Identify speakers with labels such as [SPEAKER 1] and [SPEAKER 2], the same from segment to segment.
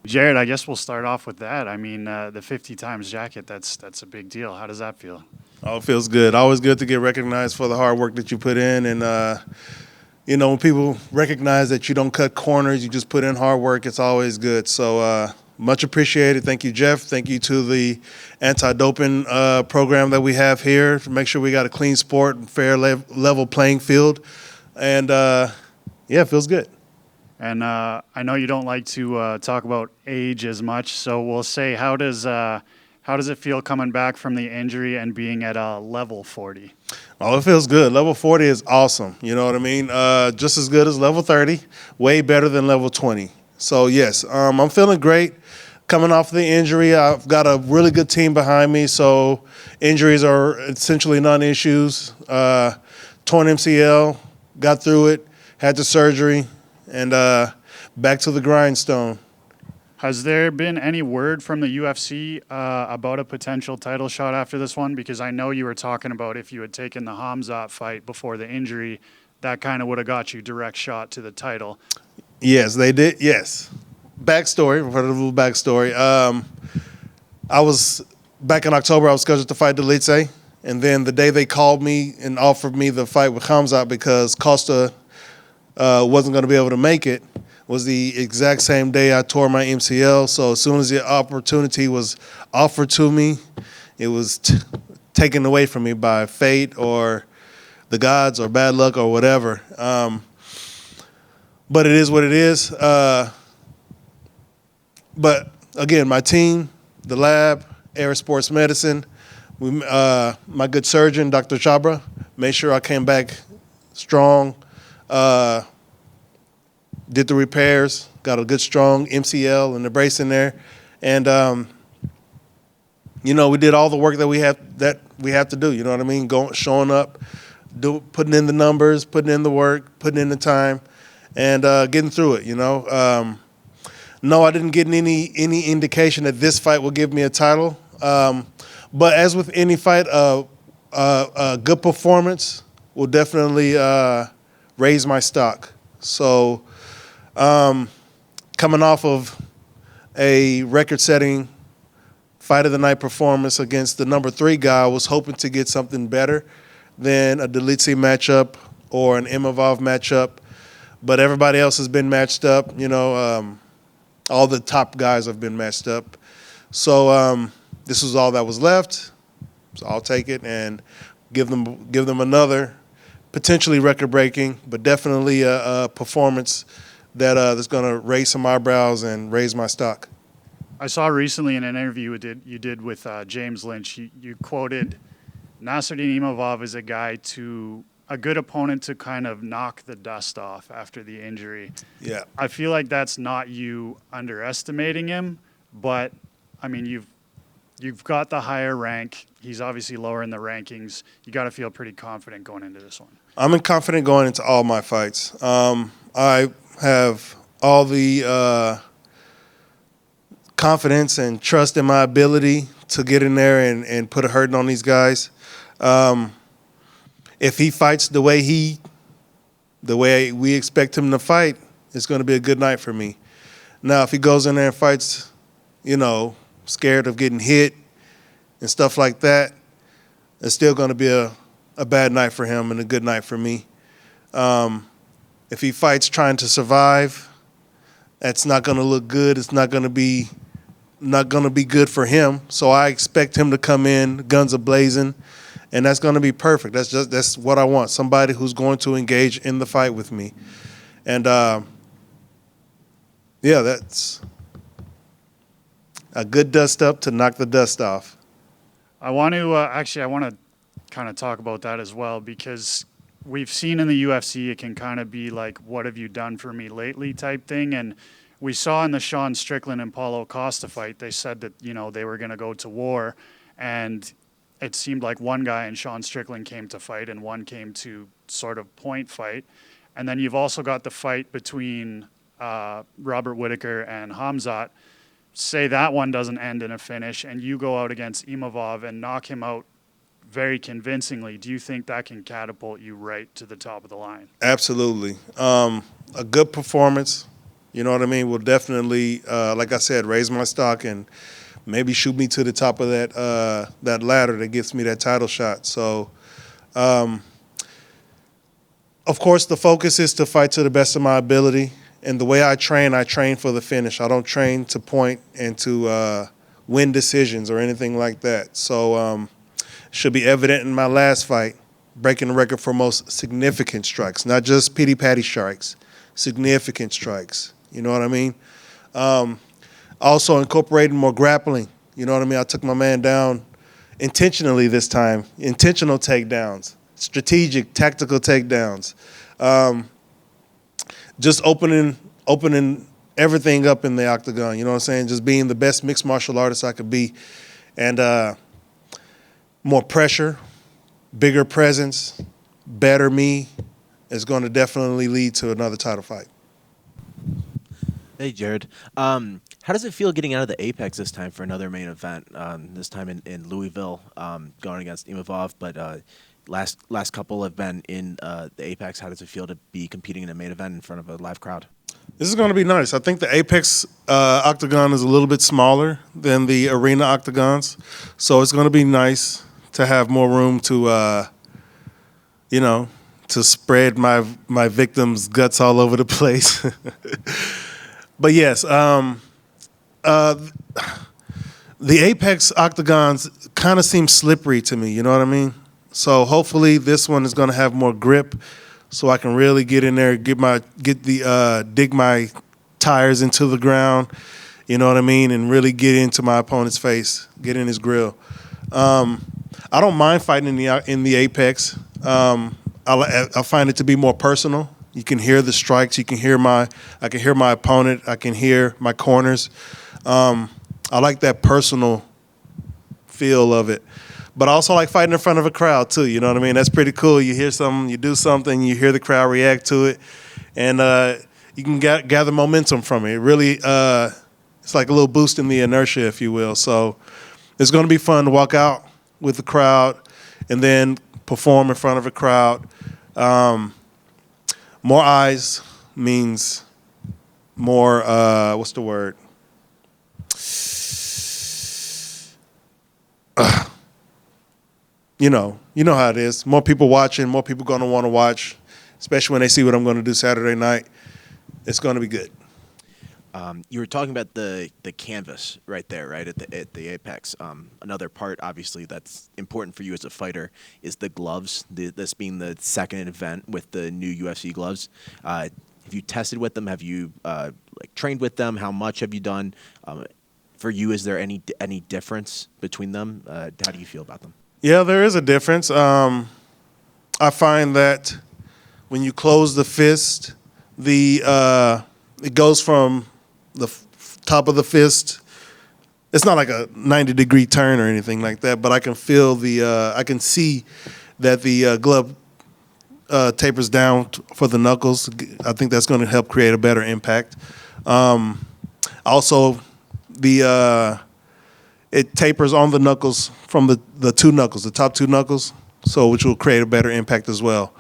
[SPEAKER 1] Jared, I guess we'll start off with that. I mean, the 50 times jacket, that's a big deal. How does that feel?
[SPEAKER 2] Oh, it feels good. Always good to get recognized for the hard work that you put in. And, when people recognize that you don't cut corners, you just put in hard work, it's always good. So much appreciated. Thank you, Jeff. Thank you to the anti-doping program that we have here to make sure we got a clean sport and fair level playing field. And, it feels good.
[SPEAKER 1] And I know you don't like to talk about age as much, so we'll say, how does it feel coming back from the injury and being at level 40?
[SPEAKER 2] Oh, it feels good. Level 40 is awesome. You know what I mean? Just as good as level 30, way better than level 20. So, yes, I'm feeling great. Coming off the injury, I've got a really good team behind me, so injuries are essentially non-issues. Torn MCL, got through it, had the surgery, and back to the grindstone.
[SPEAKER 1] Has there been any word from the UFC about a potential title shot after this one? Because I know you were talking about if you had taken the Hamzat fight before the injury, that kind of would have got you direct shot to the title.
[SPEAKER 2] Yes, they did. Yes. Backstory, for a little backstory. I was back in October. I was scheduled to fight Delice, and then the day they called me and offered me the fight with Hamzat because Costa wasn't going to be able to make it, was the exact same day I tore my MCL. So as soon as the opportunity was offered to me, it was taken away from me by fate or the gods or bad luck or whatever. But it is what it is. But again, my team, the lab, Air Sports Medicine, my good surgeon, Dr. Chabra, made sure I came back strong. Did the repairs, got a good strong MCL and the brace in there, and we did all the work that we have to do. You know what I mean? Showing up, putting in the numbers, putting in the work, putting in the time, and getting through it. No, I didn't get any indication that this fight will give me a title, but as with any fight, a good performance will definitely raise my stock. So. Coming off of a record-setting fight of the night performance against the number 3 guy, I was hoping to get something better than a Delice matchup or an Imavov matchup. But everybody else has been matched up. All the top guys have been matched up. So this was all that was left. So I'll take it and give them another potentially record-breaking, but definitely a performance that's going to raise some eyebrows and raise my stock.
[SPEAKER 1] I saw recently in an interview you did with James Lynch, you quoted Nasruddin Imavov as a good opponent to kind of knock the dust off after the injury.
[SPEAKER 2] Yeah.
[SPEAKER 1] I feel like that's not you underestimating him, but I mean you've got the higher rank. He's obviously lower in the rankings. You got to feel pretty confident going into this one.
[SPEAKER 2] I'm confident going into all my fights. I have all the confidence and trust in my ability to get in there and put a hurting on these guys. If he fights the way we expect him to fight, it's going to be a good night for me. Now, if he goes in there and fights, scared of getting hit and stuff like that, it's still going to be a bad night for him and a good night for me. If he fights trying to survive, that's not going to look good. It's not going to be good for him. So I expect him to come in guns a-blazing, and that's going to be perfect. That's what I want. Somebody who's going to engage in the fight with me. And that's a good dust up to knock the dust off.
[SPEAKER 1] I want to kind of talk about that as well, because we've seen in the UFC it can kind of be like, what have you done for me lately type thing. And we saw in the Sean Strickland and Paulo Costa fight, they said that, they were going to go to war. And it seemed like one guy in Sean Strickland came to fight and one came to sort of point fight. And then you've also got the fight between Robert Whittaker and Hamzat. Say that one doesn't end in a finish and you go out against Imavov and knock him out very convincingly. Do you think that can catapult you right to the top of the line?
[SPEAKER 2] Absolutely. A good performance, You know what I mean? Will definitely, like I said, raise my stock and maybe shoot me to the top of that ladder that gets me that title shot. So, of course, the focus is to fight to the best of my ability. And the way I train for the finish. I don't train to point and to win decisions or anything like that. So, should be evident in my last fight, breaking the record for most significant strikes, not just pity-patty strikes, significant strikes. You know what I mean? Also incorporating more grappling. You know what I mean? I took my man down intentionally this time, intentional takedowns, strategic, tactical takedowns. Just opening everything up in the octagon, you know what I'm saying? Just being the best mixed martial artist I could be. And more pressure, bigger presence, better me is going to definitely lead to another title fight.
[SPEAKER 3] Hey, Jared. How does it feel getting out of the Apex this time for another main event? This time in Louisville, going against Imavov, but last couple have been in the Apex. How does it feel to be competing in a main event in front of a live crowd?
[SPEAKER 2] This is going to be nice. I think the Apex octagon is a little bit smaller than the arena octagons, so it's going to be nice to have more room to, to spread my victims' guts all over the place. But yes, the Apex octagons kind of seem slippery to me, you know what I mean? So hopefully this one is going to have more grip so I can really get in there, dig my tires into the ground, you know what I mean, and really get into my opponent's face, get in his grill. I don't mind fighting in the Apex. I find it to be more personal. You can hear the strikes. I can hear my opponent. I can hear my corners. I like that personal feel of it. But I also like fighting in front of a crowd too. You know what I mean? That's pretty cool. You hear something, you do something, you hear the crowd react to it, and you can gather momentum from it. It really, it's like a little boost in the inertia, if you will. So it's going to be fun to walk out with the crowd and then perform in front of a crowd. More eyes means more, what's the word? You know how it is. More people watching, more people going to want to watch, especially when they see what I'm going to do Saturday night. It's going to be good.
[SPEAKER 3] You were talking about the canvas right there, right at the Apex. Another part, obviously, that's important for you as a fighter is the gloves. This being the second event with the new UFC gloves. Have you tested with them? Have you trained with them? How much have you done? For you, is there any difference between them? How do you feel about them?
[SPEAKER 2] Yeah, there is a difference. I find that when you close the fist, it goes from the top of the fist. It's not like a 90-degree turn or anything like that, but I can feel I can see that the glove tapers down for the knuckles. I think that's going to help create a better impact. Also, it tapers on the knuckles from the two knuckles, the top two knuckles, so which will create a better impact as well.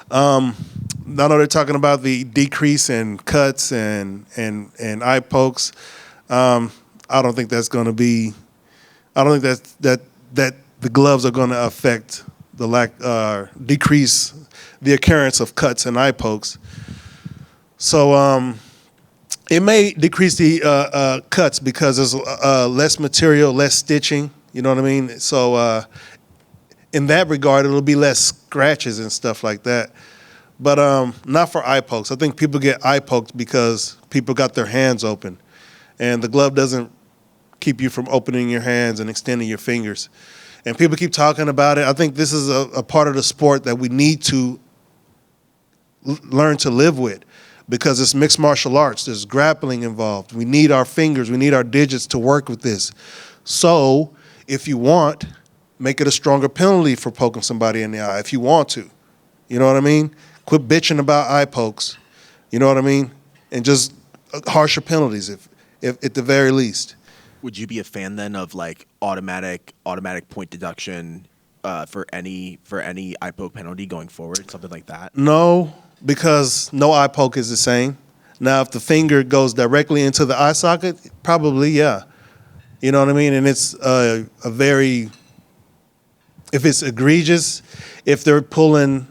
[SPEAKER 2] I know they're talking about the decrease in cuts and eye pokes. I don't think that's going to be. I don't think that the gloves are going to affect decrease the occurrence of cuts and eye pokes. So it may decrease the cuts because there's less material, less stitching. You know what I mean? So in that regard, it'll be less scratches and stuff like that. But not for eye pokes. I think people get eye poked because people got their hands open. And the glove doesn't keep you from opening your hands and extending your fingers. And people keep talking about it. I think this is a part of the sport that we need to learn to live with because it's mixed martial arts. There's grappling involved. We need our fingers. We need our digits to work with this. So if you want, make it a stronger penalty for poking somebody in the eye if you want to. You know what I mean? Quit bitching about eye pokes. You know what I mean? And just harsher penalties if at the very least.
[SPEAKER 3] Would you be a fan then of like automatic point deduction for any eye poke penalty going forward, something like that?
[SPEAKER 2] No, because no eye poke is the same. Now, if the finger goes directly into the eye socket, probably, yeah. You know what I mean? And it's a very, if it's egregious, if they're pulling,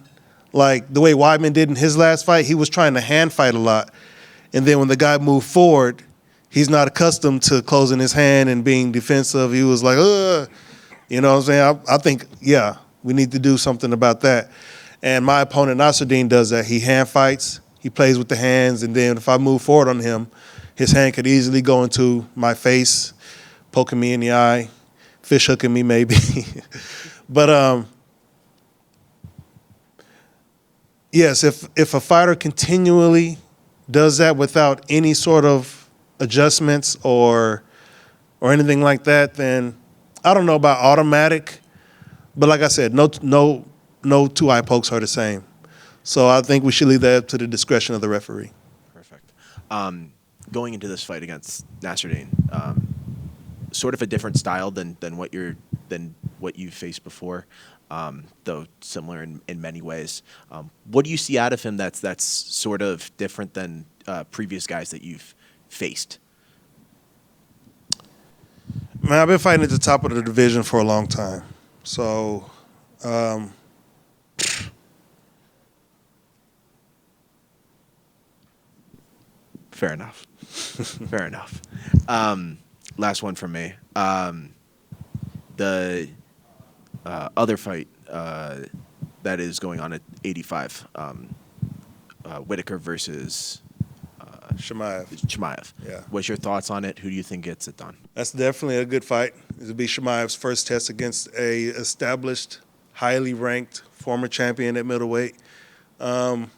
[SPEAKER 2] like the way Weidman did in his last fight, he was trying to hand fight a lot. And then when the guy moved forward, he's not accustomed to closing his hand and being defensive. He was like, ugh. You know what I'm saying? I think, yeah, we need to do something about that. And my opponent, Nasruddin, does that. He hand fights. He plays with the hands. And then if I move forward on him, his hand could easily go into my face, poking me in the eye, fish hooking me maybe. But, yes, if a fighter continually does that without any sort of adjustments or anything like that, then I don't know about automatic. But like I said, no two eye pokes are the same. So I think we should leave that up to the discretion of the referee.
[SPEAKER 3] Perfect. Going into this fight against Nasruddin, sort of a different style than what you faced before, though similar in many ways. What do you see out of him that's sort of different than previous guys that you've faced?
[SPEAKER 2] Man, I've been fighting at the top of the division for a long time. So,
[SPEAKER 3] fair enough. Fair enough. Last one from me. The other fight that is going on at 85, Whitaker versus Chimaev.
[SPEAKER 2] Yeah.
[SPEAKER 3] What's your thoughts on it? Who do you think gets it done?
[SPEAKER 2] That's definitely a good fight. This will be Chimaev's first test against a established, highly ranked former champion at middleweight, a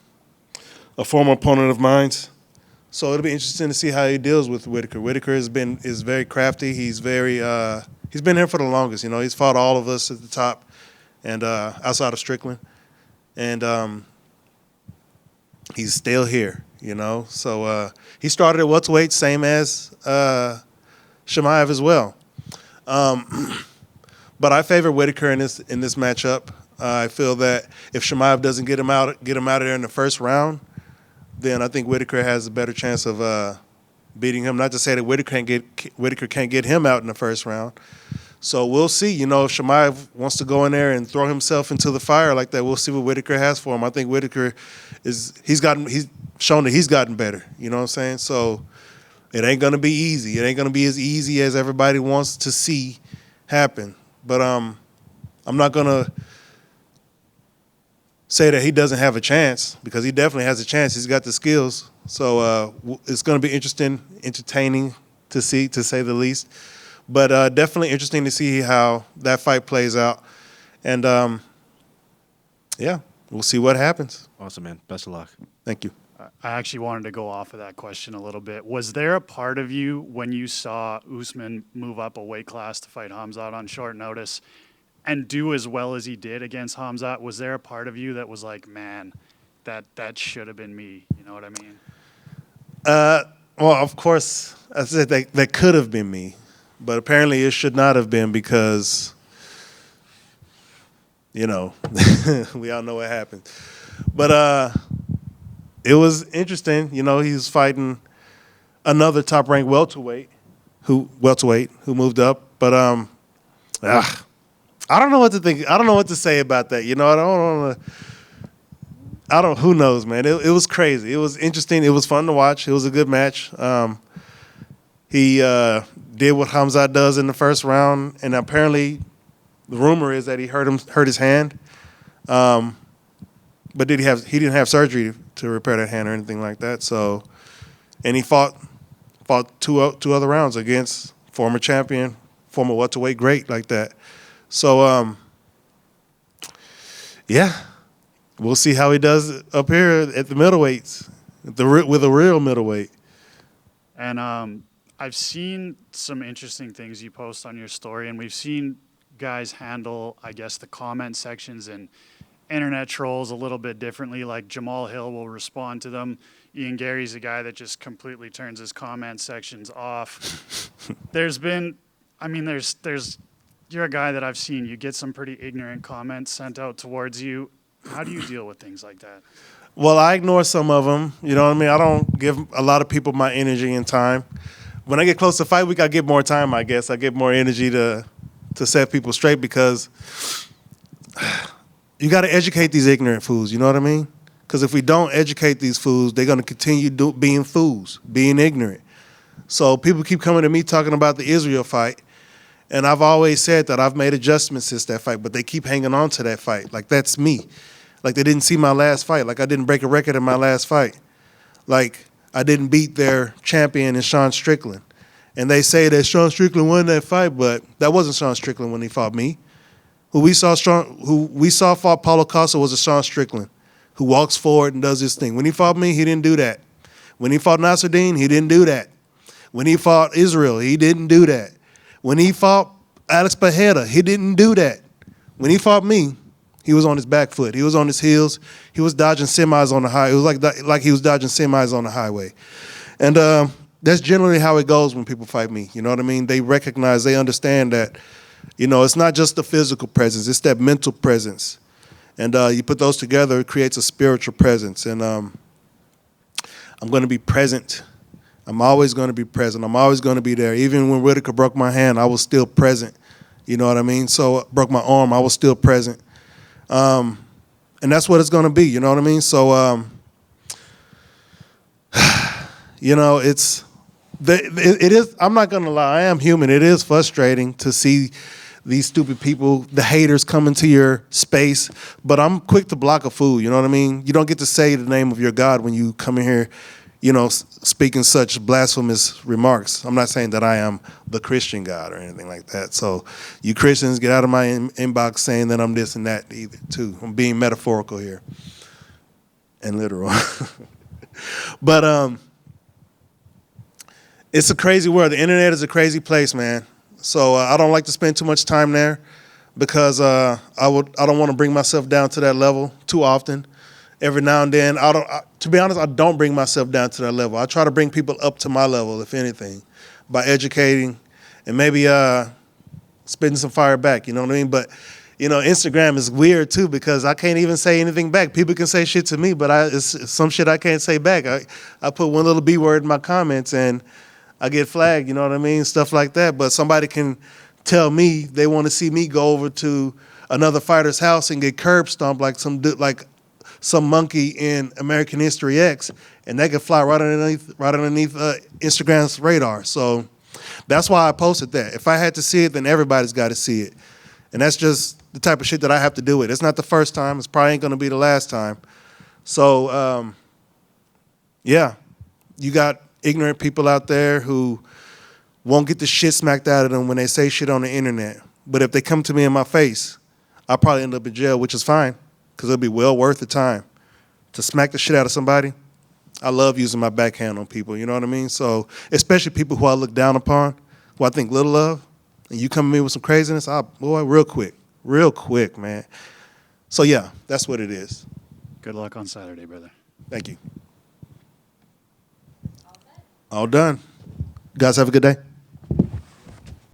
[SPEAKER 2] former opponent of mine. So it'll be interesting to see how he deals with Whitaker. Whitaker is very crafty. He's been here for the longest. You know, he's fought all of us at the top, and outside of Strickland, and he's still here. You know, so he started at welterweight, same as Chimaev as well. But I favor Whitaker in this matchup. I feel that if Chimaev doesn't get him out of there in the first round, then I think Whitaker has a better chance of beating him. Not to say that Whitaker can't get him out in the first round. So we'll see. You know, if Chimaev wants to go in there and throw himself into the fire like that, we'll see what Whitaker has for him. I think Whitaker he's shown that he's gotten better. You know what I'm saying? So it ain't gonna be easy. It ain't gonna be as easy as everybody wants to see happen. But I'm not gonna say that he doesn't have a chance, because he definitely has a chance. He's got the skills. So it's gonna be interesting, entertaining to see, to say the least. But definitely interesting to see how that fight plays out. And, yeah, we'll see what happens.
[SPEAKER 3] Awesome, man. Best of luck.
[SPEAKER 2] Thank you.
[SPEAKER 1] I actually wanted to go off of that question a little bit. Was there a part of you when you saw Usman move up a weight class to fight Khamzat on short notice and do as well as he did against Khamzat? Was there a part of you that was like, man, that should have been me? You know what I mean?
[SPEAKER 2] Well, of course, I said that could have been me. But apparently it should not have been, because, you know, we all know what happened. But it was interesting. You know, he was fighting another top-ranked welterweight who moved up. But I don't know what to think. I don't know what to say about that. You know, who knows, man. It was crazy. It was interesting. It was fun to watch. It was a good match. He did what Khamzat does in the first round, and apparently the rumor is that he hurt his hand. But he didn't have surgery to repair that hand or anything like that. So, and he fought two other rounds against former champion, former welterweight great like that. So, yeah, we'll see how he does up here at the middleweights, with a real middleweight.
[SPEAKER 1] And I've seen some interesting things you post on your story, and we've seen guys handle, I guess, the comment sections and internet trolls a little bit differently. Like Jamal Hill will respond to them. Ian Gary's a guy that just completely turns his comment sections off. There's you're a guy that I've seen. You get some pretty ignorant comments sent out towards you. How do you deal with things like that?
[SPEAKER 2] Well, I ignore some of them. You know what I mean? I don't give a lot of people my energy and time. When I get close to fight week, I get more time, I guess. I get more energy to set people straight because you got to educate these ignorant fools. You know what I mean? Because if we don't educate these fools, they're going to continue being fools, being ignorant. So people keep coming to me talking about the Israel fight. And I've always said that I've made adjustments since that fight, but they keep hanging on to that fight. Like, that's me. Like, they didn't see my last fight. Like, I didn't break a record in my last fight. Like, I didn't beat their champion in Sean Strickland. And they say that Sean Strickland won that fight, but that wasn't Sean Strickland when he fought me. Who we saw fought Paulo Costa was a Sean Strickland who walks forward and does his thing. When he fought me, he didn't do that. When he fought Nasruddin, he didn't do that. When he fought Israel, he didn't do that. When he fought Alex Pereira, he didn't do that. When he fought me, he was on his back foot. He was on his heels. He was dodging semis on the highway. It was like he was dodging semis on the highway. And that's generally how it goes when people fight me. You know what I mean? They recognize, they understand that, you know, it's not just the physical presence. It's that mental presence. And you put those together, it creates a spiritual presence. And I'm going to be present. I'm always going to be present. I'm always going to be there. Even when Whitaker broke my hand, I was still present. You know what I mean? So broke my arm, I was still present. And that's what it's going to be. You know what I mean? So, you know, it is, I'm not going to lie, I am human. It is frustrating to see these stupid people, the haters, come into your space. But I'm quick to block a fool. You know what I mean? You don't get to say the name of your God when you come in here, you know, speaking such blasphemous remarks. I'm not saying that I am the Christian God or anything like that. So you Christians, get out of my inbox saying that I'm this and that either, too. I'm being metaphorical here and literal. But it's a crazy world. The internet is a crazy place, man. So I don't like to spend too much time there because I don't want to bring myself down to that level too often. Every now and then, to be honest, I don't bring myself down to that level. I try to bring people up to my level, if anything, by educating and maybe spitting some fire back, you know what I mean? But, you know, Instagram is weird, too, because I can't even say anything back. People can say shit to me, but it's some shit I can't say back. I put one little B word in my comments, and I get flagged, you know what I mean? Stuff like that. But somebody can tell me they want to see me go over to another fighter's house and get curb stomped like some monkey in American History X, and they could fly right underneath Instagram's radar. So that's why I posted that. If I had to see it, then everybody's got to see it. And that's just the type of shit that I have to do with. It's not the first time. It's probably ain't going to be the last time. So, yeah, you got ignorant people out there who won't get the shit smacked out of them when they say shit on the internet. But if they come to me in my face, I'll probably end up in jail, which is fine, because it'll be well worth the time to smack the shit out of somebody. I love using my backhand on people, you know what I mean? So, especially people who I look down upon, who I think little of, and you come at me with some craziness, boy, real quick, man. So, yeah, that's what it is.
[SPEAKER 1] Good luck on Saturday, brother.
[SPEAKER 2] Thank you. All done. You guys have a good day.